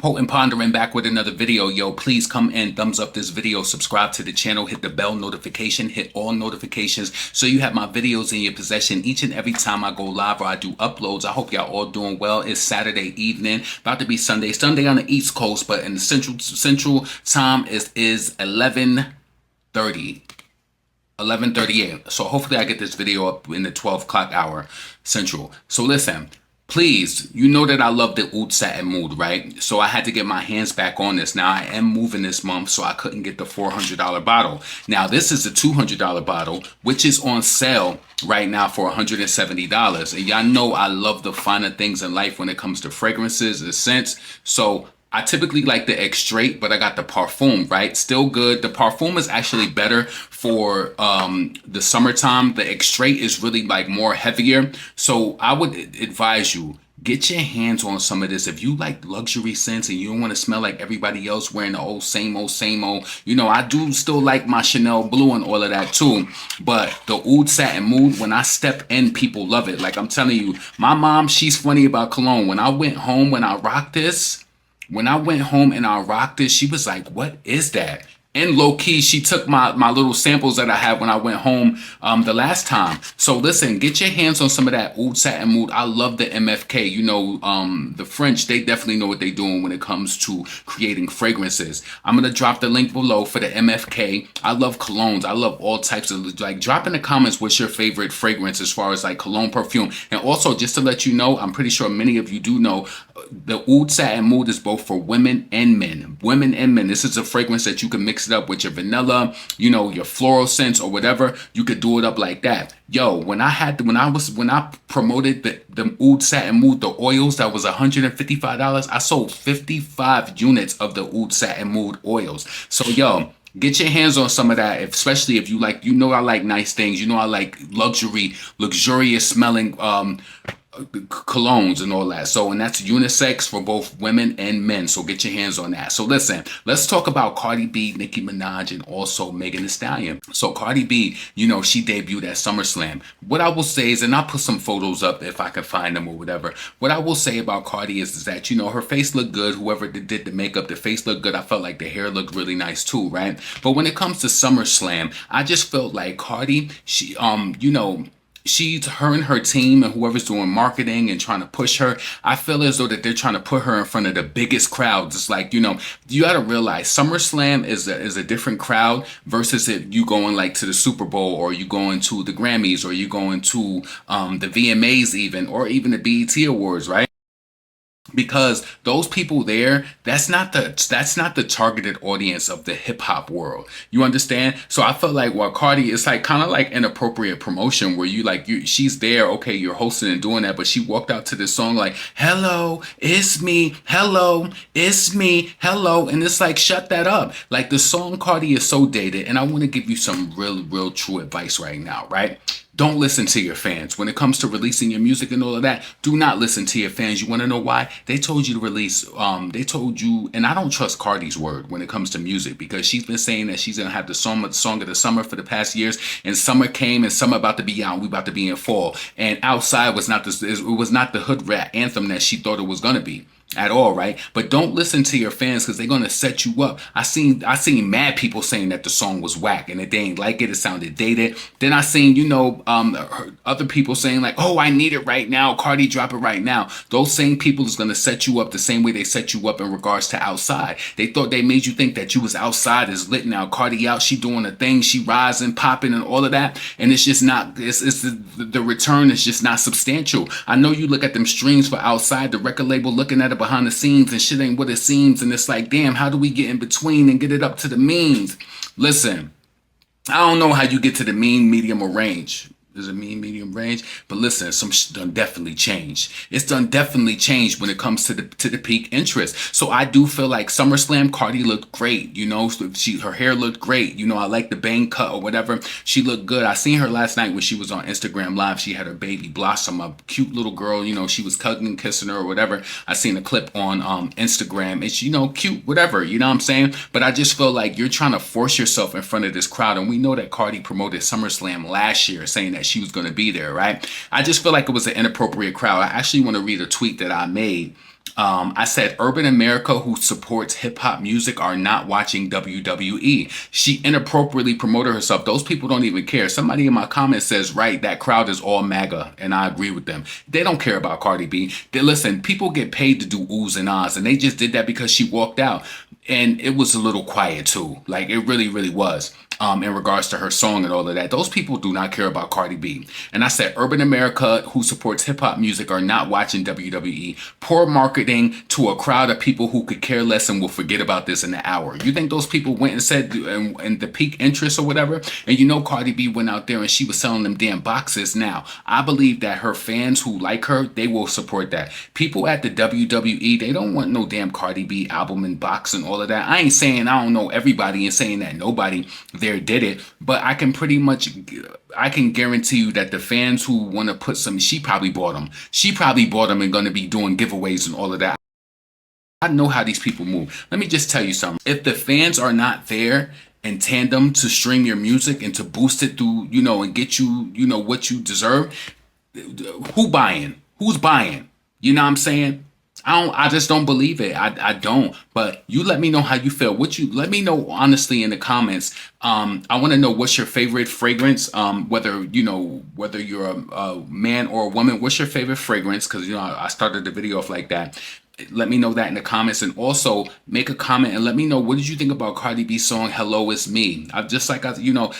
Potent Pondering back with another video. Yo, please come and thumbs up this video, subscribe to the channel, hit the bell notification, hit all notifications so you have my videos in your possession each and every time I go live or I do uploads. I hope y'all all doing well. It's Saturday evening, about to be Sunday on the East Coast, but in the central time is 11:30. 11:38. So hopefully I get this video up in the 12 o'clock hour central. So listen, please, you know that I love the oud satin mood, right? So I had to get my hands back on this. Now I am moving this month, so I couldn't get the $400 bottle. Now this is a $200 bottle, which is on sale right now for $170. And y'all know I love the finer things in life when it comes to fragrances and scents. So I typically like the extrait, but I got the parfum, right? Still good. The parfum is actually better for the summertime. The extrait is really like more heavier. So I would advise you, get your hands on some of this. If you like luxury scents and you don't want to smell like everybody else wearing the old same old, you know, I do still like my Chanel Blue and all of that too. But the oud satin mood, when I step in, people love it. Like I'm telling you, my mom, she's funny about cologne. When I went home, when I rocked this, she was like, what is that? And low key, she took my little samples that I had when I went home the last time. So listen, get your hands on some of that oud satin mood. I love the MFK. You know, the French, they definitely know what they're doing when it comes to creating fragrances. I'm going to drop the link below for the MFK. I love colognes. I love all types of, like, drop in the comments what's your favorite fragrance as far as like cologne, perfume. And also, just to let you know, I'm pretty sure many of you do know, the oud satin mood is both for women and men. Women and men. This is a fragrance that you can mix it up with your vanilla, you know, your floral scents or whatever. You could do it up like that. Yo, when I promoted the oud satin mood, the oils that was $155, I sold 55 units of the oud satin mood oils. So yo, get your hands on some of that, especially if you like, you know, I like nice things. You know, I like luxurious smelling colognes and all that. So, and that's unisex for both women and men. So get your hands on that. So listen, let's talk about Cardi B, Nicki Minaj, and also Megan Thee Stallion. So Cardi B, you know, she debuted at SummerSlam. What I will say is, and I'll put some photos up if I can find them or whatever. What I will say about Cardi is that, you know, her face looked good. Whoever did the makeup, the face looked good. I felt like the hair looked really nice too, right? But when it comes to SummerSlam, I just felt like Cardi, she, you know, her and her team and whoever's doing marketing and trying to push her, I feel as though that they're trying to put her in front of the biggest crowds. It's like, you know, you got to realize SummerSlam is a different crowd versus if you going like to the Super Bowl or you going to the Grammys or you going to the VMAs even, or even the BET Awards, right? Because those people there, that's not the targeted audience of the hip hop world. You understand? So I felt like, well, Cardi, it's like kind of like inappropriate promotion where she's there, okay, you're hosting and doing that, but she walked out to this song like, hello, it's me, hello, it's me, hello, and it's like, shut that up. Like, the song Cardi is so dated, and I want to give you some real true advice right now, right? Don't listen to your fans. When it comes to releasing your music and all of that, do not listen to your fans. You want to know why? They told you to release, they told you, and I don't trust Cardi's word when it comes to music, because she's been saying that she's going to have the song of the summer for the past years, and summer came and summer about to be out, and we about to be in fall. And Outside was not the hood rat anthem that she thought it was going to be at all, right? But don't listen to your fans, because they're gonna set you up. I seen mad people saying that the song was whack and that they ain't like it. It sounded dated. Then I seen, you know, other people saying like, oh, I need it right now. Cardi, drop it right now. Those same people is gonna set you up the same way they set you up in regards to Outside. They thought they made you think that you was outside is lit now. Cardi out, she doing a thing, she rising, popping, and all of that. And it's just not. It's the return is just not substantial. I know you look at them streams for Outside, the record label looking at it behind the scenes, and shit ain't what it seems, and it's like, damn, how do we get in between and get it up to the means? Listen, I don't know how you get to the mean, medium, or range. There's a mean, medium range, but listen, some shit done definitely changed. It's done definitely changed when it comes to the peak interest. So I do feel like SummerSlam, Cardi looked great. You know, her hair looked great. You know, I like the bang cut or whatever. She looked good. I seen her last night when she was on Instagram Live. She had her baby Blossom, a cute little girl. You know, she was cuddling, kissing her or whatever. I seen a clip on Instagram. It's, you know, cute, whatever. You know what I'm saying? But I just feel like you're trying to force yourself in front of this crowd, and we know that Cardi promoted SummerSlam last year, saying that she was going to be there, right? I just feel like it was an inappropriate crowd. I actually want to read a tweet that I made. I said, urban America who supports hip hop music are not watching WWE. She inappropriately promoted herself. Those people don't even care. Somebody in my comments says, right, that crowd is all MAGA. And I agree with them. They don't care about Cardi B. Listen, people get paid to do oohs and ahs. And they just did that because she walked out. And it was a little quiet too. Like it really, really was. In regards to her song and all of that. Those people do not care about Cardi B. And I said, urban America who supports hip hop music are not watching WWE. Poor marketing to a crowd of people who could care less and will forget about this in an hour. You think those people went and said, and the peak interest or whatever? And you know, Cardi B went out there and she was selling them damn boxes. Now, I believe that her fans who like her, they will support that. People at the WWE, they don't want no damn Cardi B album and box and all of that. I ain't saying I don't know everybody and saying that nobody there did it, but I can guarantee you that the fans who want to put some, she probably bought them and going to be doing giveaways and all of that. I know how these people move. Let me just tell you something. If the fans are not there in tandem to stream your music and to boost it through, and get you, what you deserve, who's buying? You know what I'm saying? I just don't believe it. I don't. But you let me know how you feel. Let me know honestly in the comments. I want to know what's your favorite fragrance. Whether you're a man or a woman, what's your favorite fragrance? Because I started the video off like that. Let me know that in the comments, and also make a comment and let me know what did you think about Cardi B's song "Hello It's Me."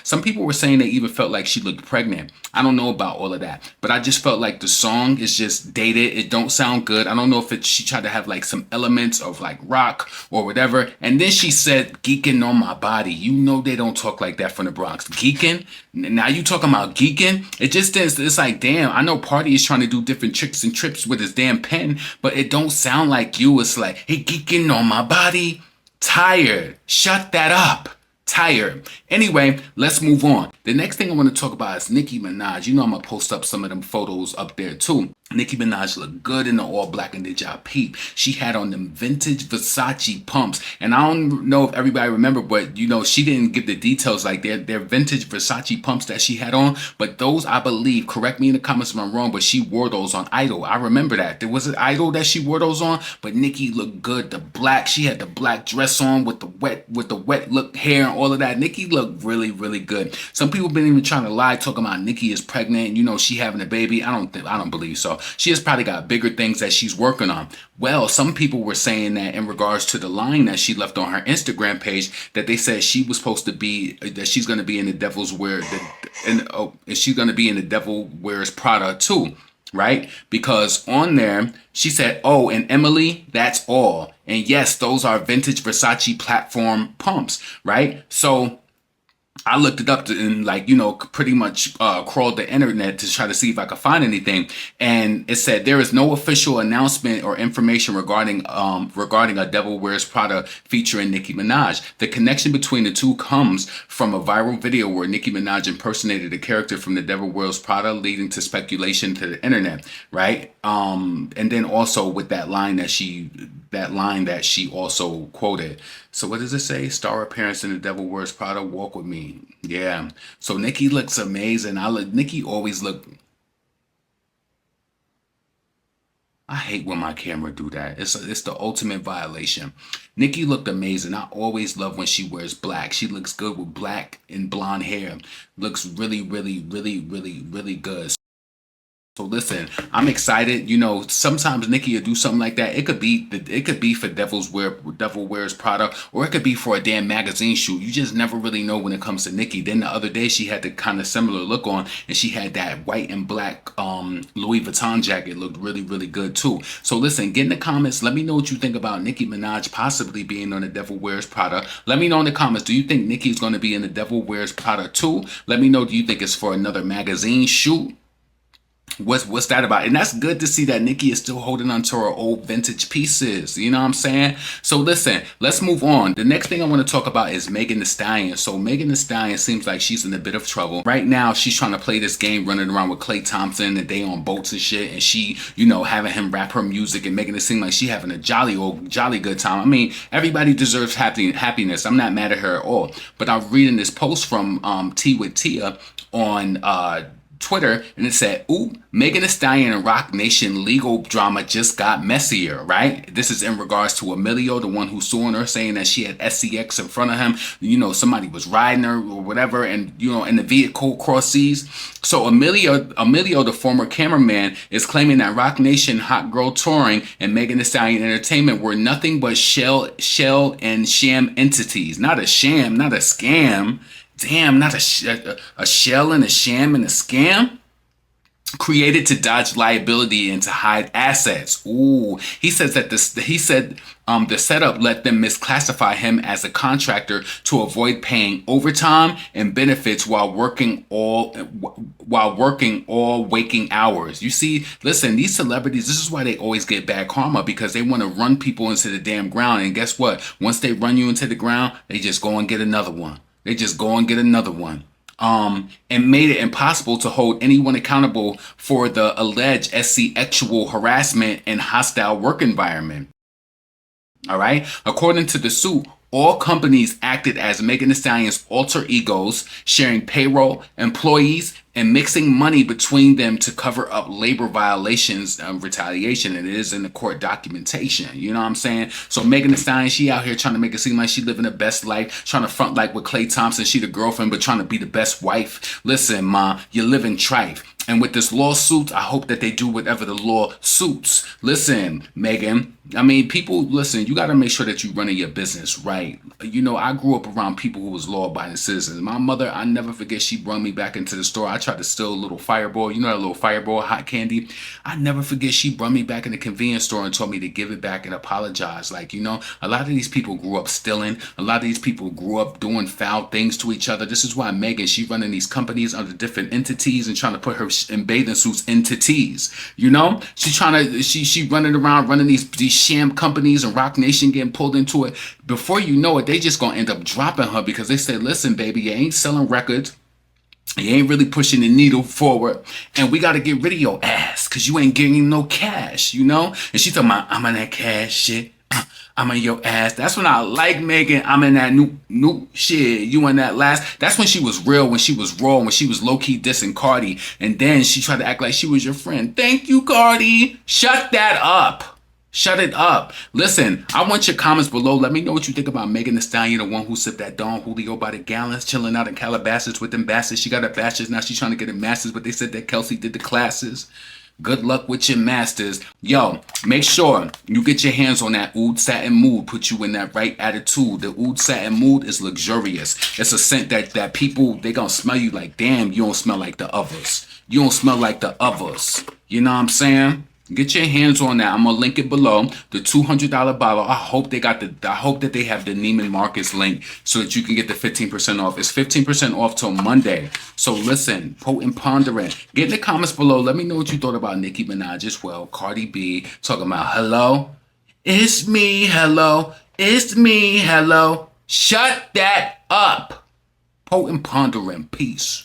Some people were saying they even felt like she looked pregnant. I don't know about all of that, but I just felt like the song is just dated. It don't sound good. I don't know if she tried to have like some elements of like rock or whatever. And then she said "geeking on my body." You know they don't talk like that from the Bronx. Geeking. Now you talking about geeking? It just is. It's like, damn. I know Party is trying to do different tricks and trips with his damn pen, but it don't sound like you. It's like, hey, geeking on my body. Tired. Shut that up. Tired. Anyway, let's move on. The next thing I want to talk about is Nicki Minaj. I'm going to post up some of them photos up there too. Nicki Minaj looked good in the all black, and did y'all peep? She had on them vintage Versace pumps. And I don't know if everybody remember, but she didn't give the details. Like they're vintage Versace pumps that she had on. But those, I believe, correct me in the comments if I'm wrong, but she wore those on Idol. I remember that. There was an Idol that she wore those on, but Nicki looked good. She had the black dress on with the wet look hair and all of that. Nicki looked really, really good. Some people been even trying to lie, talking about Nicki is pregnant, she having a baby. I don't believe so. She has probably got bigger things that she's working on. Well, some people were saying that in regards to the line that she left on her Instagram page, that they said she was supposed to be, that she's going to be in the Devil's Wear, she's going to be in the Devil Wears Prada too, right? Because on there, she said, oh, and Emily, that's all. And yes, those are vintage Versace platform pumps, right? So I looked it up and pretty much crawled the internet to try to see if I could find anything. And it said there is no official announcement or information regarding a Devil Wears Prada featuring Nicki Minaj. The connection between the two comes from a viral video where Nicki Minaj impersonated a character from the Devil Wears Prada, leading to speculation to the internet, right? And then also with that line that she also quoted. So what does it say? Star appearance in the Devil Wears Prada, walk with me. Yeah. So Nicki looks amazing. Nicki always look. I hate when my camera do that. It's the ultimate violation. Nicki looked amazing. I always love when she wears black. She looks good with black and blonde hair. Looks really, really, really, really, really good. So listen, I'm excited. Sometimes Nicki will do something like that. It could be for Devil Wears Prada, or it could be for a damn magazine shoot. You just never really know when it comes to Nicki. Then the other day she had the kind of similar look on, and she had that white and black Louis Vuitton jacket. Looked really, really good too. So listen, get in the comments. Let me know what you think about Nicki Minaj possibly being on the Devil Wears Prada. Let me know in the comments. Do you think Nicki is going to be in the Devil Wears Prada too? Let me know. Do you think it's for another magazine shoot? What's that about? And that's good to see that Nicki is still holding on to her old vintage pieces. You know what I'm saying? So listen, let's move on. The next thing I want to talk about is Megan Thee Stallion. So Megan Thee Stallion seems like she's in a bit of trouble. Right now, she's trying to play this game running around with Klay Thompson and they on boats and shit. And she, having him rap her music and making it seem like she having a jolly good time. I mean, everybody deserves happiness. I'm not mad at her at all. But I'm reading this post from T with Tia on Twitter, and it said, "Ooh, Megan Thee Stallion and Rock Nation legal drama just got messier," right? This is in regards to Emilio, the one who's suing her, saying that she had SCX in front of him. Somebody was riding her or whatever, and in the vehicle cross seas. So Emilio, the former cameraman, is claiming that Rock Nation, Hot Girl Touring, and Megan Thee Stallion Entertainment were nothing but shell and sham entities. Not a sham, not a scam. Damn, not a shell and a sham and a scam. Created to dodge liability and to hide assets. Ooh, he says that the setup let them misclassify him as a contractor to avoid paying overtime and benefits while working all waking hours. You see, listen, these celebrities, this is why they always get bad karma, because they want to run people into the damn ground. And guess what? Once they run you into the ground, they just go and get another one. And made it impossible to hold anyone accountable for the alleged sexual harassment and hostile work environment. All right. According to the suit, all companies acted as Megan Thee Stallion's alter egos, sharing payroll, employees, and mixing money between them to cover up labor violations and retaliation. And it is in the court documentation. You know what I'm saying? So Megan Thee Stallion, she out here trying to make it seem like she living the best life, trying to front like with Klay Thompson. She the girlfriend, but trying to be the best wife. Listen, ma, you're living trife. And with this lawsuit, I hope that they do whatever the law suits. Listen, Megan, people, listen, you got to make sure that you're running your business right. I grew up around people who was law-abiding citizens. My mother, I never forget, she brought me back into the store. I tried to steal a little Fireball. You know that little Fireball hot candy? I never forget, she brought me back in the convenience store and told me to give it back and apologize. A lot of these people grew up stealing. A lot of these people grew up doing foul things to each other. This is why Megan, she running these companies under different entities and trying to put her in bathing suits entities. She running around running these sham companies, and Rock Nation getting pulled into it. Before you know it, they just gonna end up dropping her because they said, "Listen, baby, you ain't selling records. You ain't really pushing the needle forward, and we got to get rid of your ass because you ain't getting no cash, And she talking about, "I'm on that cash shit. I'm on your ass." That's when I like Megan. I'm in that new shit. You in that last. That's when she was real, when she was raw, when she was low-key dissing Cardi. And then she tried to act like she was your friend. Thank you, Cardi. Shut that up. Shut it up. Listen, I want your comments below. Let me know what you think about Megan Thee Stallion, the one who sipped that Don Julio by the gallons, chilling out in Calabasas with them bastards. She got her bachelor's. Now she's trying to get her master's, but they said that Kelsey did the classes. Good luck with your masters. Yo, make sure you get your hands on that Oud Satin Mood. Put you in that right attitude. The Oud Satin Mood is luxurious. It's a scent that people, they gonna smell you like, damn, you don't smell like the others. You don't smell like the others. You know what I'm saying? Get your hands on that. I'm gonna link it below. The $200 bottle. I hope that they have the Neiman Marcus link so that you can get the 15% off. It's 15% off till Monday. So listen, potent pondering. Get in the comments below. Let me know what you thought about Nicki Minaj as well. Cardi B talking about, "Hello, it's me. Hello, it's me. Hello." Shut that up. Potent pondering. Peace.